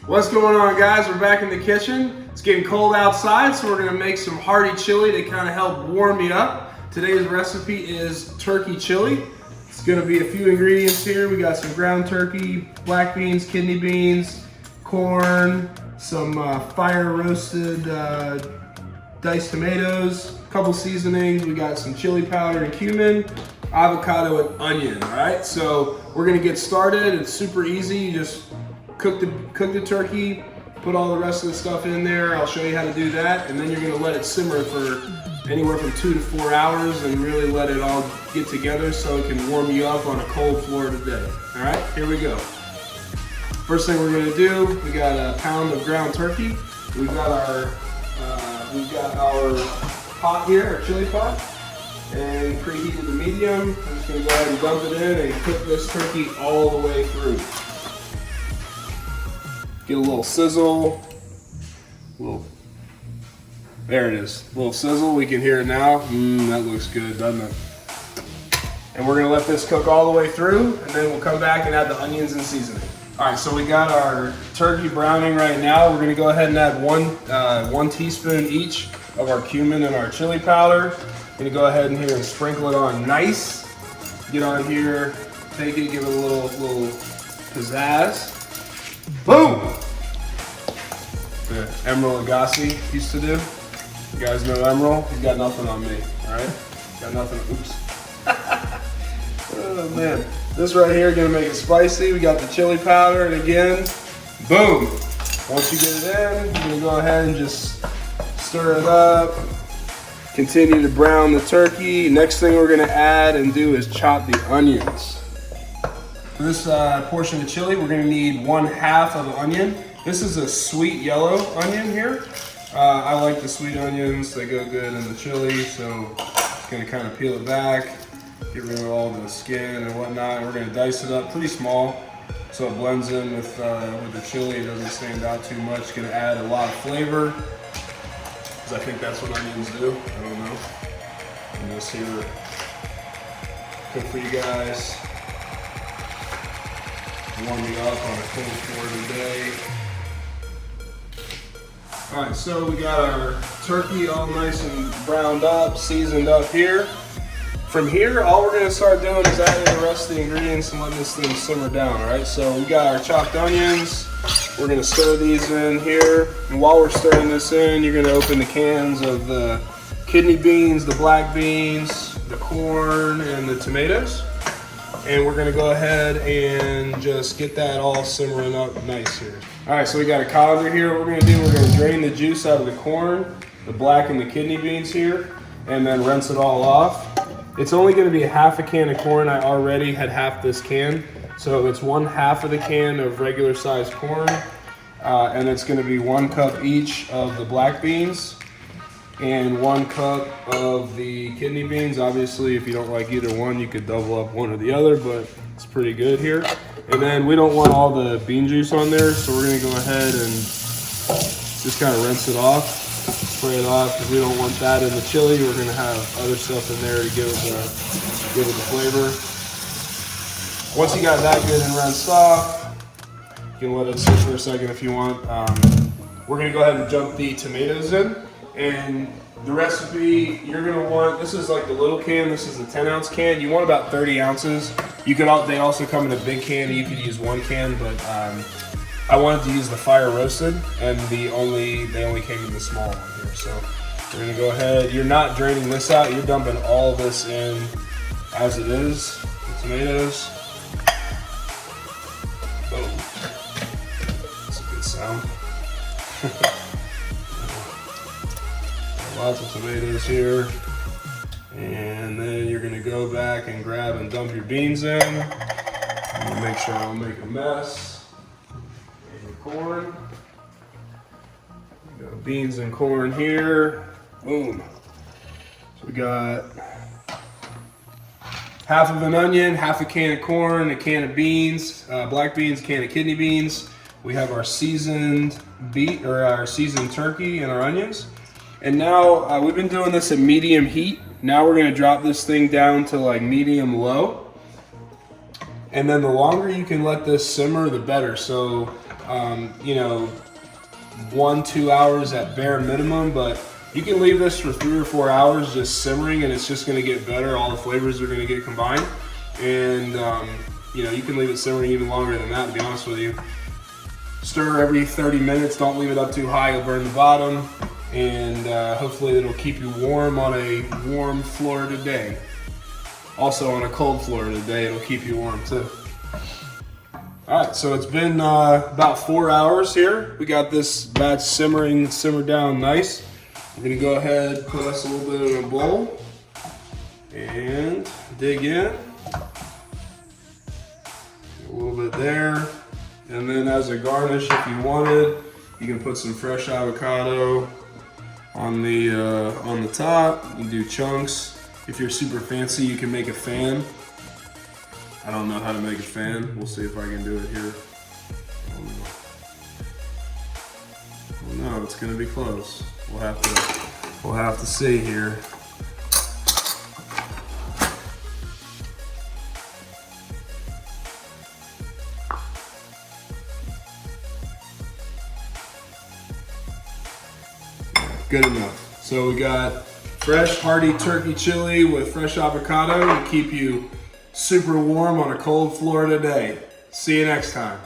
What's going on, guys? We're back in the kitchen. It's getting cold outside, so we're gonna make some hearty chili to kind of help warm me up. Today's recipe is turkey chili. It's gonna be a few ingredients here. We got some ground turkey, black beans, kidney beans, corn, some fire roasted diced tomatoes, a couple seasonings. We got some chili powder and cumin, avocado and onion. All right, so we're gonna get started. It's super easy. You just cook the turkey, put all the rest of the stuff in there. I'll show you how to do that, and then you're gonna let it simmer for anywhere from 2 to 4 hours and really let it all get together so it can warm you up on a cold Florida day. All right, here we go. First thing we're gonna do, we got a pound of ground turkey. We've got our pot here, our chili pot, and preheated to medium. I'm just gonna go ahead and dump it in and cook this turkey all the way through. Get a little sizzle, there it is, a little sizzle, we can hear it now. That looks good, doesn't it? And we're gonna let this cook all the way through, and then we'll come back and add the onions and seasoning. All right, so we got our turkey browning right now. We're gonna go ahead and add one teaspoon each of our cumin and our chili powder. Gonna go ahead and here and sprinkle it on nice. Get on here, take it, give it a little pizzazz. Boom! The Emeril Lagasse used to do. You guys know Emeril? He's got nothing on me, all right? Got nothing, oops. Oh man. This right here, gonna make it spicy. We got the chili powder, and again, boom! Once you get it in, you're gonna go ahead and just stir it up. Continue to brown the turkey. Next thing we're gonna add and do is chop the onions. For this portion of chili, we're gonna need 1/2 of an onion. This is a sweet yellow onion here. I like the sweet onions, they go good in the chili, so just gonna kind of peel it back, get rid of all the skin and whatnot. We're gonna dice it up pretty small so it blends in with the chili. It doesn't stand out too much. It's gonna add a lot of flavor, because I think that's what onions do. I don't know. I'm just here to cook for you guys. Warming up on a cold Florida day. All right, so we got our turkey all nice and browned up, seasoned up here. From here, all we're gonna start doing is adding the rest of the ingredients and letting this thing simmer down, all right? So we got our chopped onions. We're gonna stir these in here. And while we're stirring this in, you're gonna open the cans of the kidney beans, the black beans, the corn, and the tomatoes. And we're gonna go ahead and just get that all simmering up nice here. All right, so we got a colander here. What we're gonna do, we're gonna drain the juice out of the corn, the black and the kidney beans here, and then rinse it all off. It's only gonna be 1/2 a can of corn. I already had half this can. So it's 1/2 of the can of regular sized corn. And it's gonna be 1 cup each of the black beans and 1 cup of the kidney beans. Obviously, if you don't like either one, you could double up one or the other, but it's pretty good here. And then we don't want all the bean juice on there, so we're gonna go ahead and just kind of rinse it off, spray it off, because we don't want that in the chili. We're gonna have other stuff in there to give it the flavor. Once you got that good and rinsed off, you can let it sit for a second if you want. We're gonna go ahead and jump the tomatoes in. And the recipe, you're gonna want, this is like the little can, this is the 10-ounce can. You want about 30 ounces. You could, they also come in a big can, you could use 1 can, but I wanted to use the fire roasted, and they only came in the small one here. So we're gonna go ahead, you're not draining this out, you're dumping all this in as it is, the tomatoes. Boom. That's a good sound. Lots of tomatoes here. And then you're gonna go back and grab and dump your beans in. I'm gonna make sure I don't make a mess. And your corn. We got beans and corn here. Boom. So we got 1/2 of an onion, 1/2 a can of corn, a can of beans, black beans, a can of kidney beans. We have our seasoned our seasoned turkey and our onions. And now we've been doing this at medium heat. Now we're gonna drop this thing down to like medium low. And then the longer you can let this simmer, the better. So you know, 1-2 hours at bare minimum, but you can leave this for 3 or 4 hours just simmering, and it's just going to get better. All the flavors are going to get combined, and you know, you can leave it simmering even longer than that, to be honest with you. Stir every 30 minutes. Don't leave it up too high, you'll burn the bottom, and hopefully it'll keep you warm on a warm Florida day. Also on a cold Florida day, it'll keep you warm too. All right, so it's been about 4 hours here. We got this batch simmered down nice. We're gonna go ahead, put us a little bit in a bowl and dig in. A little bit there. And then as a garnish, if you wanted, you can put some fresh avocado on the top. You can do chunks. If you're super fancy, you can make a fan. I don't know how to make a fan. We'll see if I can do it here. Oh no, it's gonna be close. We'll have to see here. Good enough. So we got fresh Hearty turkey chili with fresh avocado to keep you super warm on a cold Florida day. See you next time.